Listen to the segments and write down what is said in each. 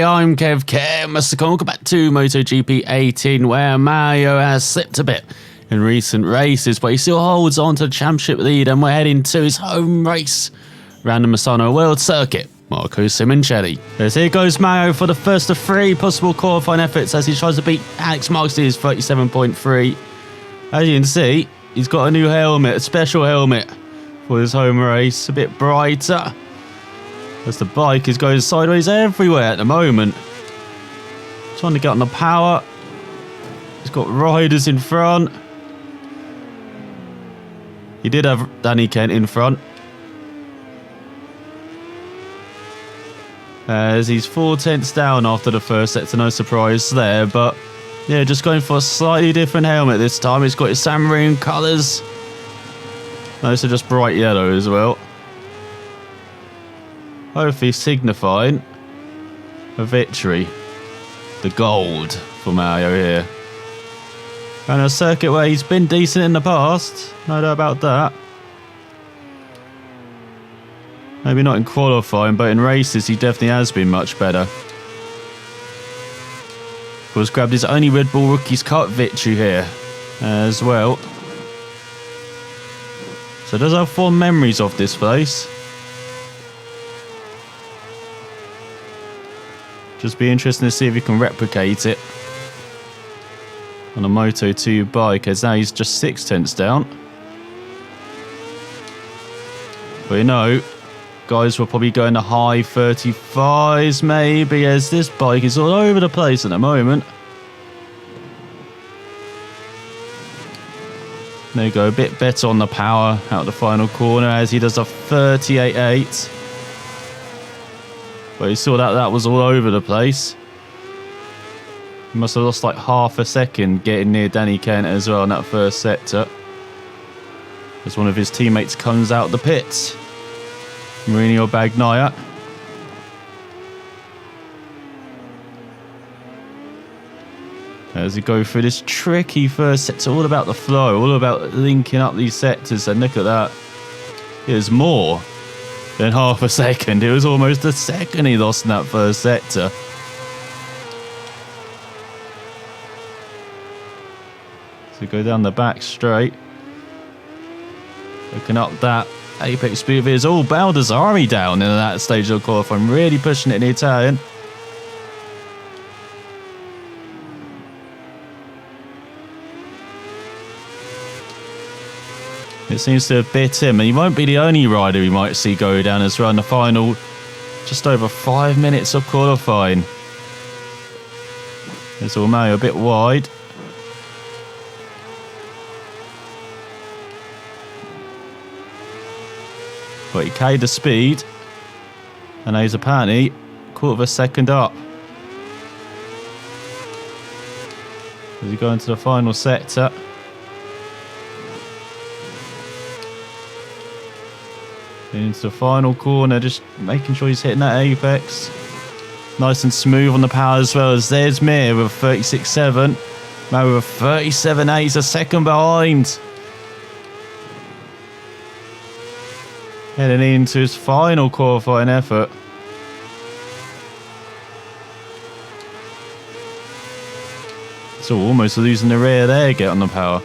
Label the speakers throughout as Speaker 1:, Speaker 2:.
Speaker 1: everybody, I'm ElusiveKev, welcome back to MotoGP 18, where Mario has slipped a bit in recent races, but he still holds on to the championship lead, and we're heading to his home race around the Misano World Circuit, Marco Simoncelli. As here goes Mario for the first of three possible qualifying efforts as he tries to beat Alex Marquez's 37.3. As you can see, he's got a new helmet, a special helmet for his home race, a bit brighter. As the bike is going sideways everywhere at the moment. Trying to get on the power. He's got riders in front. He did have Danny Kent in front. As he's 4 tenths down after the first set, so no surprise there. But yeah, just going for a slightly different helmet this time. He's got his San Marino colours. Those are just bright yellow as well. Hopefully signifying a victory. The gold for Mario here. And a circuit where he's been decent in the past. No doubt about that. Maybe not in qualifying, but in races he definitely has been much better. Of course, grabbed his only Red Bull Rookies Cup victory here as well. So does have fond memories of this place. Just be interesting to see if he can replicate it on a Moto2 bike, as now he's just 6 tenths down. But you know, guys will probably go in the high 35s maybe, as this bike is all over the place at the moment. There you go, a bit better on the power out the final corner as he does a 38.8. But he saw that was all over the place. He must have lost like half a second getting near Danny Kent as well in that first sector. As one of his teammates comes out the pits. Mourinho Bagnaia. As we go through this tricky first sector, all about the flow, all about linking up these sectors, and look at that. There's more than half a second. It was almost a second he lost in that first sector. So go down the back straight. Looking up that apex speed of his. Oh, Baldassarri down in that stage of qualifying. Really pushing it in the Italian. It seems to have bit him, and he won't be the only rider we might see go down as well in the final just over 5 minutes of qualifying. There's Mario a bit wide. But he carried the speed, and he's apparently quarter of a second up. As he go into the final sector. Into the final corner, just making sure he's hitting that apex. Nice and smooth on the power as well, as there's Mir with a 36.7. Mario with a 37.8, he's a second behind. Heading into his final qualifying effort. So almost losing the rear there, get on the power.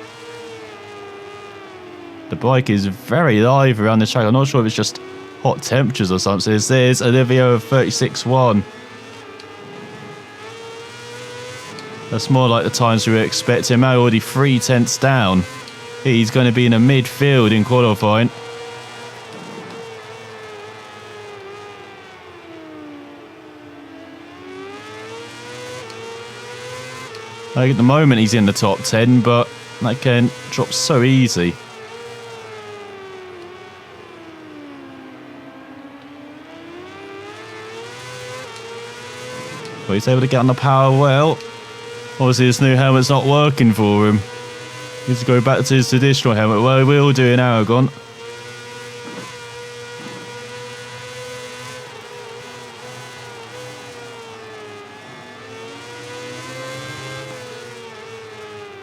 Speaker 1: The bike is very live around the track. I'm not sure if it's just hot temperatures or something. There's Olivio of 36.1. That's more like the times we were expecting. Now already 3 tenths down. He's going to be in the midfield in qualifying. Like at the moment he's in the top 10, but that can drop so easy. But he's able to get on the power well. Obviously this new helmet's not working for him. He needs to go back to his traditional helmet. Well, we will do in Aragon.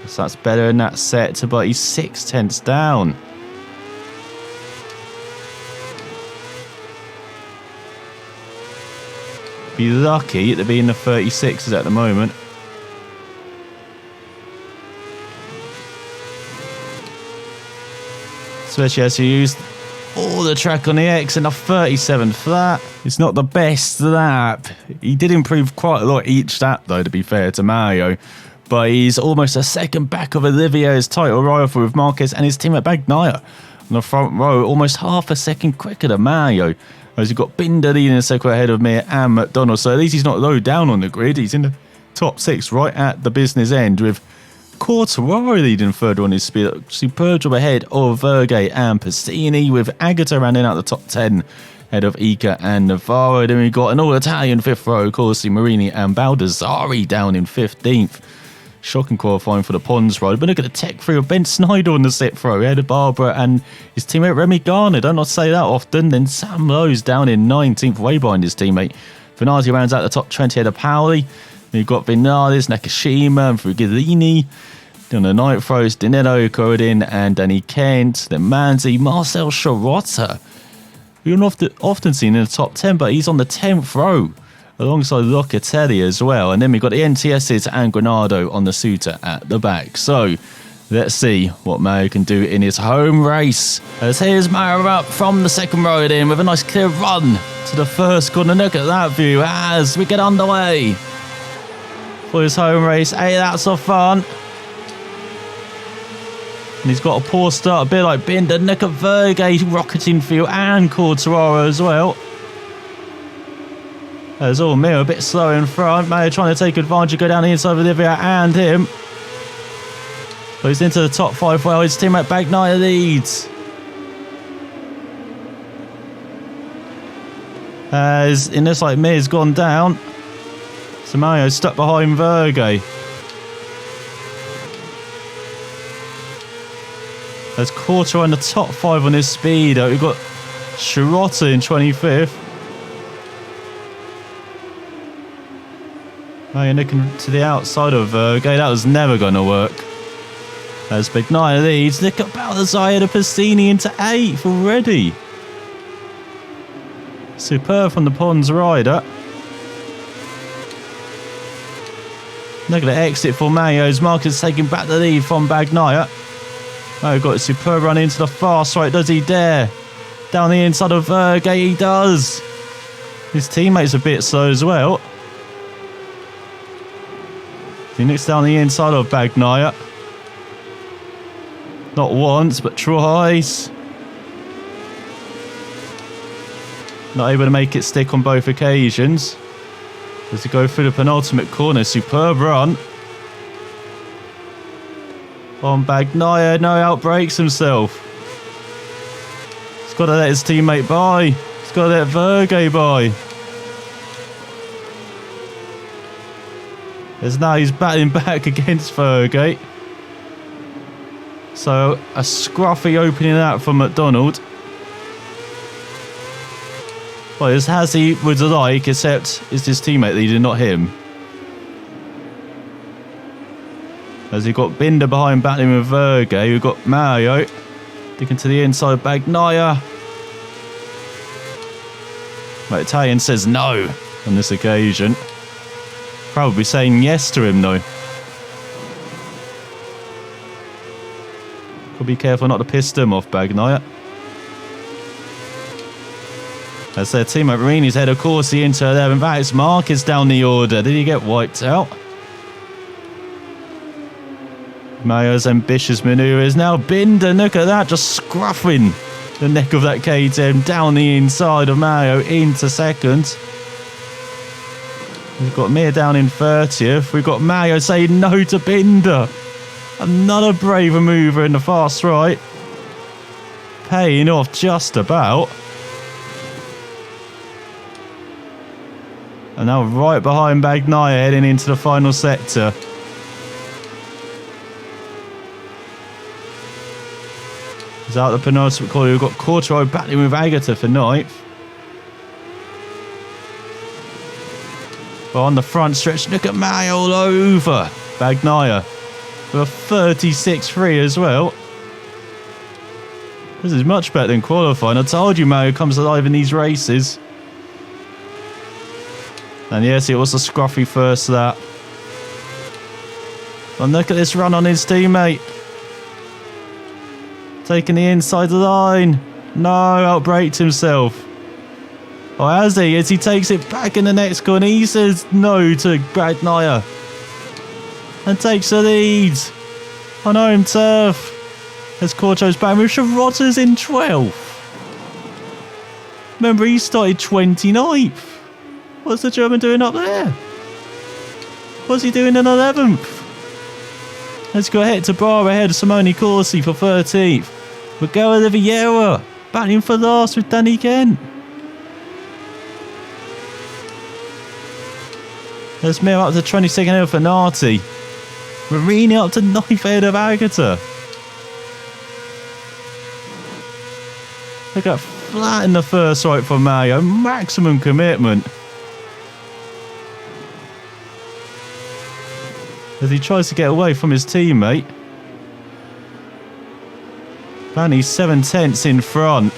Speaker 1: So that's better in that set, but he's 6 tenths down.
Speaker 2: Be lucky to be in the 36s at the moment. Especially as you use all the track on the X in a 37 flat. It's not the best lap. He did improve quite a lot each lap though, to be fair to Mario. But he's almost a second back of Olivier's title rival with Marquez and his teammate Bagnaia on the front row, almost half a second quicker than Mario. As you've got Binder leading a second ahead of Mir and McDonald. So at least he's not low down on the grid. He's in the top 6 right at the business end with Quartararo leading further on his speed. Superb job ahead of Verge and Pacini, with Agata running out the top 10 ahead of Ica and Navarro. Then we got an all-Italian 5th row, Corsi, Marini and Baldassari down in 15th. Shocking qualifying for the Pons ride. But look at the tech through of Ben Snyder on the 6th row ahead of Barbara and his teammate Remy Garner. Don't not say that often. Then Sam Lowe's down in 19th, way behind his teammate. Venazzi rounds out the top 20 ahead of Paoli. We've got Vinales, Nakashima and Frugilini. On the 9th row, Dinello, Corridin and Danny Kent. Then Manzi, Marcel Sharotta. We're not often seen in the top 10, but he's on the 10th row alongside Locatelli as well. And then we've got the NTSs and Granado on the Suter at the back. So let's see what Mario can do in his home race. As here's Mario up from the 2nd row in with a nice clear run to the first corner. Look at that view as we get underway for his home race. Hey, that's so fun. And he's got a poor start, a bit like Binder. Look at Verge rocketing for you and Quartararo as well. There's all Mir a bit slow in front. Mario trying to take advantage, go down the inside of Olivia and him. But he's into the top 5 well. His teammate Bagnaia leads. As it looks like Mir's gone down. So Mario's stuck behind Verge. There's Quarter on the top 5 on his speed. We've got Sharotta in 25th. Oh, you're looking to the outside of Verge. That was never going to work. As Bagnaia leads. Look at Baldassari and Pacini into 8th already. Superb from the Pons rider. Look at the exit for Mario's. Marcus taking back the lead from Bagnaia. Oh, got a superb run into the fast right. Does he dare? Down the inside of Verge, he does. His teammate's a bit slow as well. He nicks down the inside of Bagnaia. Not once, but twice. Not able to make it stick on both occasions. As he go through the penultimate corner. Superb run. On Bagnaia, no, outbreaks himself. He's got to let his teammate by. He's got to let Verge by. As now he's battling back against Verge. So a scruffy opening out for McDonald. Well, it's as he would like, except it's his teammate leading, not him. As you've got Binder behind battling with Verge. We've got Mario digging to the inside. Bagnaia. Right, Italian says no on this occasion. Probably saying yes to him though. Could be careful not to piss them off, Bagnaia. As their teammate Marini's head, of course, the into 11th. That's Marcus down the order. Did he get wiped out? Mario's ambitious manoeuvre is now Binder. Look at that, just scruffing the neck of that KTM down the inside of Mario into 2nd. We've got Mir down in 30th. We've got Mario saying no to Binder. Another brave mover in the fast right. Paying off just about. And now right behind Bagnaia heading into the final sector. He's out the penultimate corner. We've got Quartararo battling with Agata for 9th. But on the front stretch, look at Mario all over Bagnaia for a 36.3 as well. This is much better than qualifying. I told you Mario comes alive in these races. And yes, it was a scruffy first lap. And look at this run on his teammate. Taking the inside line. No, outbraked himself. Oh, has he? As he takes it back in the next corner, he says no to Bagnaia. And takes the lead on home turf. As Corcho's back with Shirota's in 12th. Remember, he started 29th. What's the German doing up there? What's he doing in 11th? Let's go ahead to Bar ahead of Simone Corsi for 13th. Miguel Oliveira battling for last with Danny Kent. There's Mir up to 22nd ahead of Fanati. Marini up to 9th ahead of Agata. They got flat in the first right for Mario. Maximum commitment. As he tries to get away from his teammate. Vanny's 7/10 in front.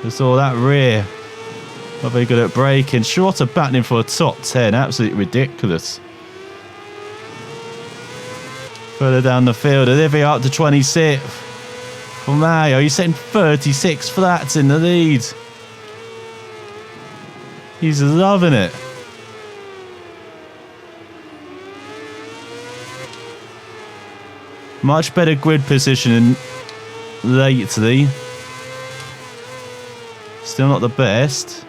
Speaker 2: Just all that rear. Not very good at braking. Shorter battling for a top 10. Absolutely ridiculous. Further down the field, Olivia up to 26th. For Mario, he's setting 36 flats in the lead. He's loving it. Much better grid positioning lately. Still not the best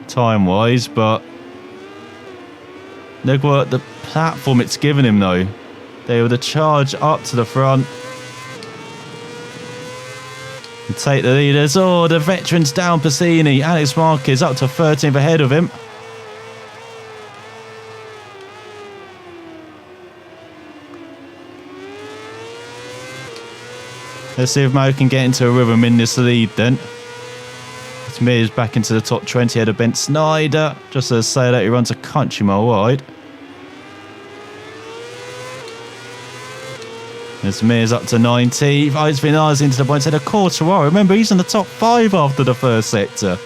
Speaker 2: time-wise, but look what the platform it's given him though. They were to charge up to the front and take the leaders. Oh, the veterans down Piscini. Alex Marquez up to 13th ahead of him. Let's see if Mo can get into a rhythm in this lead then. Mirs back into the top 20 ahead of Ben Snyder. Just to say that he runs a country mile wide. There's Mirs up to 90. It's Vinales into the points ahead of Quartararo. Remember, he's in the top 5 after the first sector.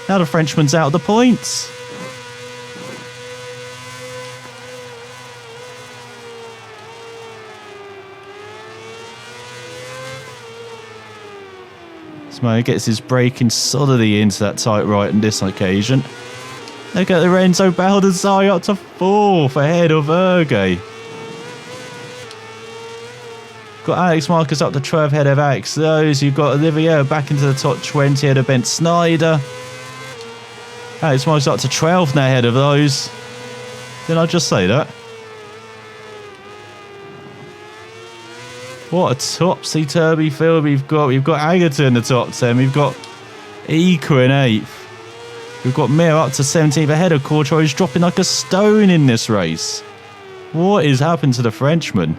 Speaker 2: Now the Frenchman's out of the points. Smo gets his braking solidly into that tight right on this occasion. Look at Lorenzo Baldassari up to 4th ahead of Erge. Got Alex Marcus up to 12th ahead of Alex. Those you've got Olivier back into the top 20 ahead of Ben Snyder. Alex Marcus up to 12th now ahead of those. Didn't I just say that? What a topsy-turvy field we've got. We've got Agata in the top 10. We've got Ika in 8th. We've got Mir up to 17th ahead of Courtois. He's dropping like a stone in this race. What is happened to the Frenchman?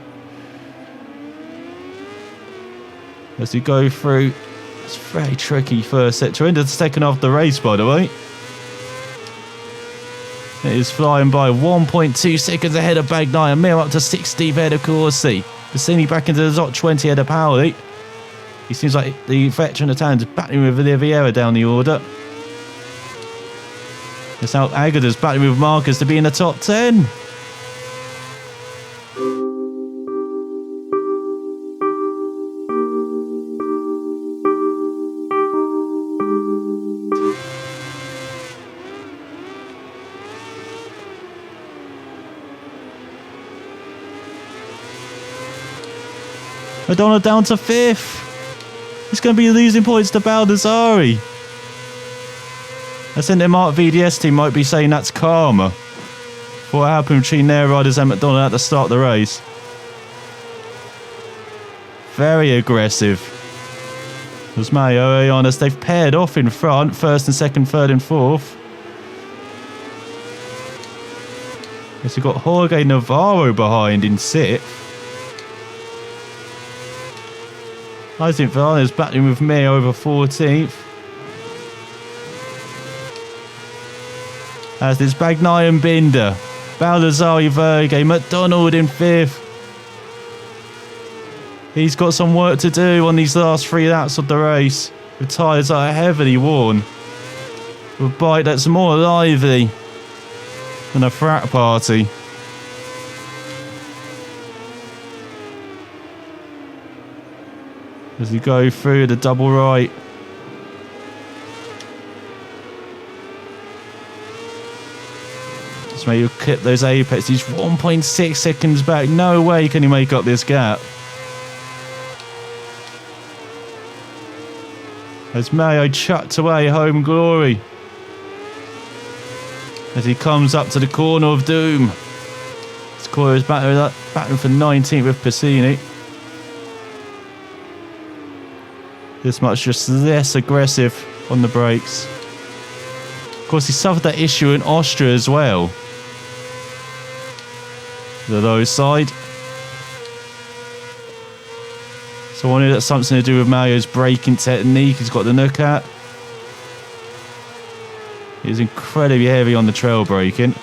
Speaker 2: As we go through, it's very tricky first sector. Into the second half of the race, by the way. It is flying by 1.2 seconds ahead of Bagnaia. Mir up to 16th ahead of Corsi. Bassini back into the top 20 ahead of Paoli. He seems like the veteran Italian's battling with Oliveira down the order. It's now Agada's battling with Marcus to be in the top 10. Madonna down to 5th. He's going to be losing points to Baldassari. I think the Mark VDS team might be saying that's karma. What happened between their riders and McDonald at the start of the race. Very aggressive. There's Mario honest. They've paired off in front. 1st and 2nd, 3rd and 4th. Yes, we've got Jorge Navarro behind in 6th. I think Varna's battling with me over 14th. As there's Bagnaia and Binder. Baldassari, Verge, McDonald in 5th. He's got some work to do on these last 3 laps of the race. With tyres that are heavily worn. A bike that's more lively than a frat party. As you go through the double right. Just make you clip those apex. He's 1.6 seconds back. No way can he make up this gap. As Mayo chucked away home glory. As he comes up to the corner of doom. Scorer is battling for 19th with Piscini. This much just less aggressive on the brakes. Of course, he suffered that issue in Austria as well. The low side. So I wonder that's something to do with Mario's braking technique. He's got the nook at. He's incredibly heavy on the trail braking.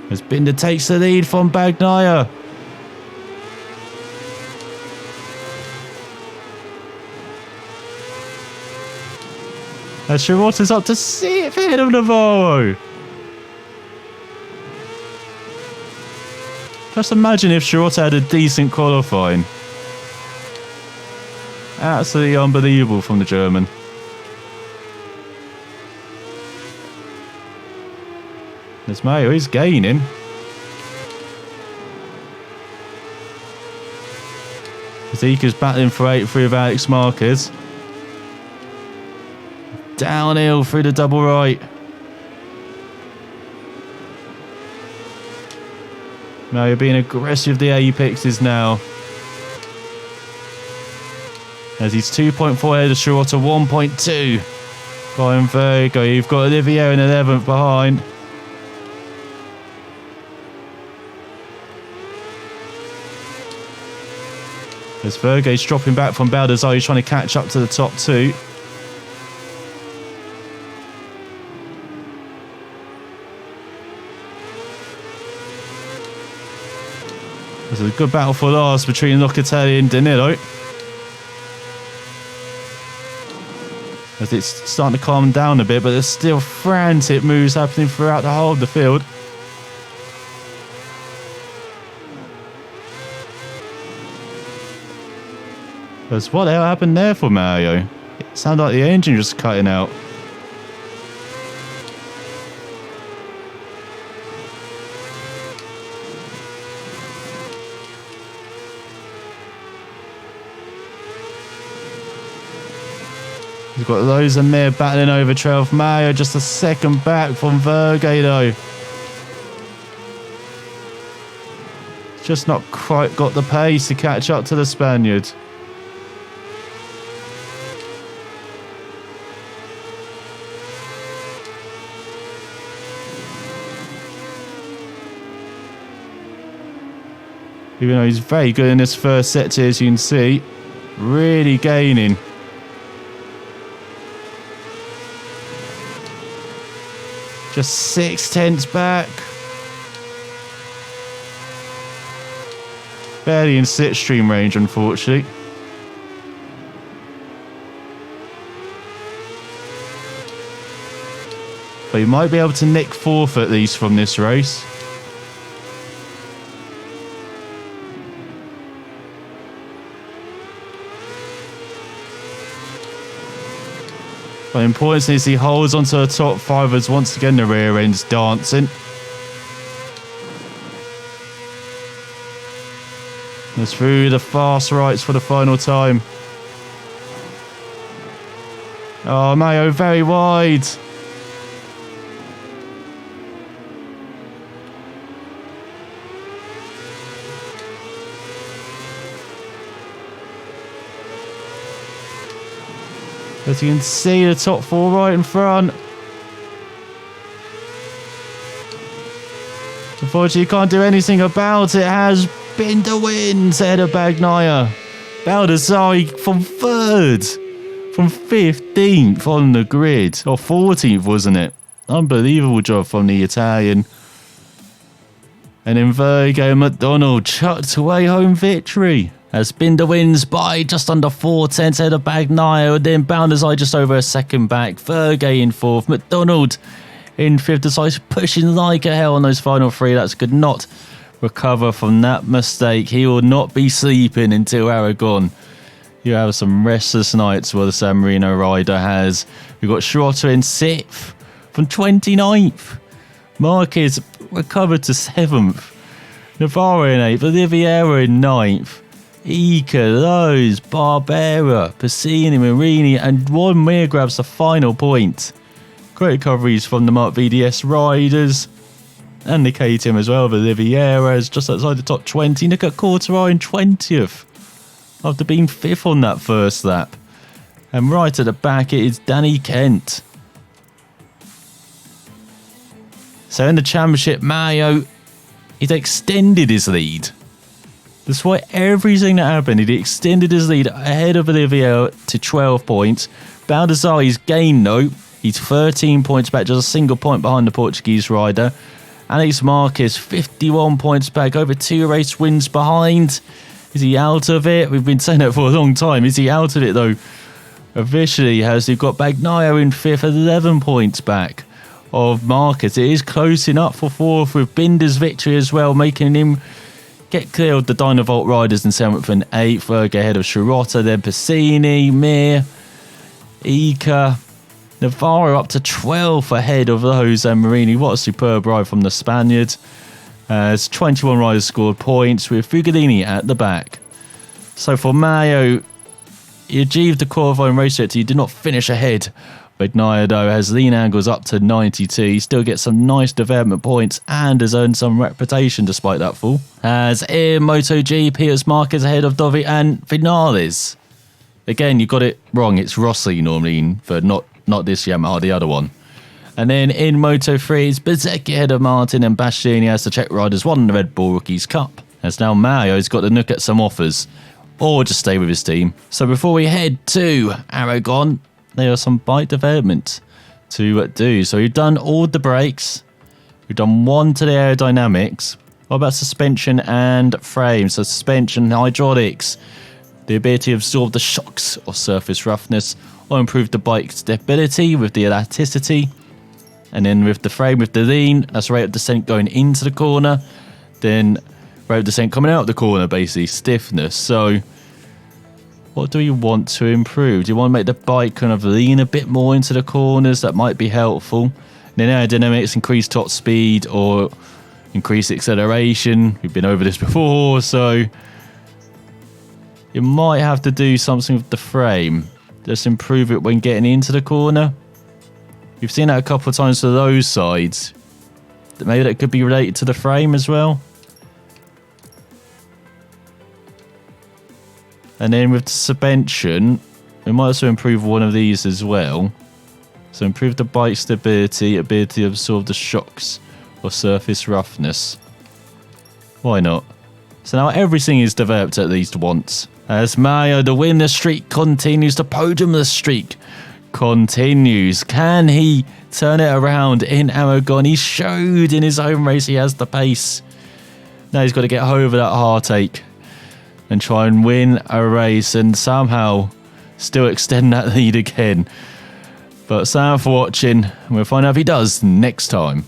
Speaker 2: As Binder takes the lead from Bagnaia. As Shirota's up to 6th ahead of Navarro. Just imagine if Shirota had a decent qualifying. Absolutely unbelievable from the German. There's Mayo, he's gaining. Zika's battling for 8th with Alex Marquez. Downhill through the double right. Mario being aggressive, the apexes now. As he's 2.4 ahead of Shirota, 1.2. Brian Virgo, you've got Olivier in 11th behind. As Virgo's dropping back from Baldassare, he's trying to catch up to the top two. There's a good battle for last between Locatelli and Danilo. As it's starting to calm down a bit, but there's still frantic moves happening throughout the whole of the field. Because what the hell happened there for Mario? It sounded like the engine just cutting out. He's got those and Mir battling over trail of Mayo, just a second back from Verge though. Just not quite got the pace to catch up to the Spaniard. Even though he's very good in this first sector, as you can see, really gaining. Just 6/10 back. Barely in slipstream range, unfortunately. But he might be able to nick 4th at least from this race. But important is he holds onto the top 5 as once again the rear end's dancing. And through the fast rights for the final time. Oh, Mayo very wide. As you can see, the top 4 right in front. Unfortunately, you can't do anything about it. Has been the wins ahead of Bagnaia. Baldassare from 3rd. From 15th on the grid. Or 14th, wasn't it? Unbelievable job from the Italian. And then Virgo McDonald chucked away home victory.
Speaker 1: as Binder wins by just under 4/10 ahead of Bagnaia, and then Bounder's Eye just over a second back. Fergie in fourth, McDonald in fifth, decides pushing like a hell on those final three. That's could not recover from that mistake. He will not be sleeping until Aragon. You have some restless nights where the San Marino rider has. We've got Schrotter in 6th from 29th. Marquez recovered to 7th. Navarro in 8th. Oliveira in 9th. Iker, Lowe's, Barbera, Passini, Marini, and Juan Mir grabs the final point. Great recoveries from the Mark VDS riders. And the KTM as well, with Oliveira is just outside the top 20. Look at Quartararo in 20th. After being 5th on that first lap. And right at the back it is Danny Kent. So in the championship, Mario, he's extended his lead. Despite everything that happened, he extended his lead ahead of Oliveira to 12 points. Baldassarre's gained though. He's 13 points back, just a single point behind the Portuguese rider. Alex Marquez, 51 points back, over 2 race wins behind. Is he out of it? We've been saying that for a long time. Is he out of it though? Officially, has he got Bagnaia in 5th, 11 points back of Marquez. It is closing up for 4th with Binder's victory as well, making him get clear of the Dynavolt riders in 7th and 8th. Ferg ahead of Schrotter, then Passini, Mir, Iker, Navarro up to 12th ahead of Jose Marini. What a superb ride from the Spaniard. As 21 riders scored points with Fugolini at the back. So for Mayo, he achieved the qualifying race set. He did not finish ahead. Bagnaia though has lean angles up to 92. He still gets some nice development points and has earned some reputation despite that fall. As in MotoGP, it's Marquez ahead of Dovi and Vinales. Again, you got it wrong. It's Rossi normally, for not this Yamaha, the other one. And then in Moto3, it's Bezzecchi ahead of Martin and Bastianini as the Czech riders won the Red Bull Rookies Cup. As now Mario's got to look at some offers, or just stay with his team. So before we head to Aragon, there are some bike development to do. So we've done all the brakes. We've done one to the aerodynamics. What about suspension and frame? So suspension, hydraulics, the ability to absorb the shocks of surface roughness, or improve the bike's stability with the elasticity. And then with the frame, with the lean, that's rate of descent going into the corner. Then rate of descent coming out of the corner, basically, stiffness. So what do you want to improve? Do you want to make the bike kind of lean a bit more into the corners? That might be helpful. And then aerodynamics, increase top speed or increase acceleration. We've been over this before, so you might have to do something with the frame. Just improve it when getting into the corner. You've seen that a couple of times for those sides. Maybe that could be related to the frame as well. And then with the suspension, we might also improve one of these as well. So improve the bike stability, ability to absorb the shocks of surface roughness. Why not? So now everything is developed at least once. As Mayo, the winner streak continues, the podium streak continues. Can he turn it around in Aragon? He showed in his home race he has the pace. Now he's got to get over that heartache and try and win a race and somehow still extend that lead again. But thanks for watching, and we'll find out if he does next time.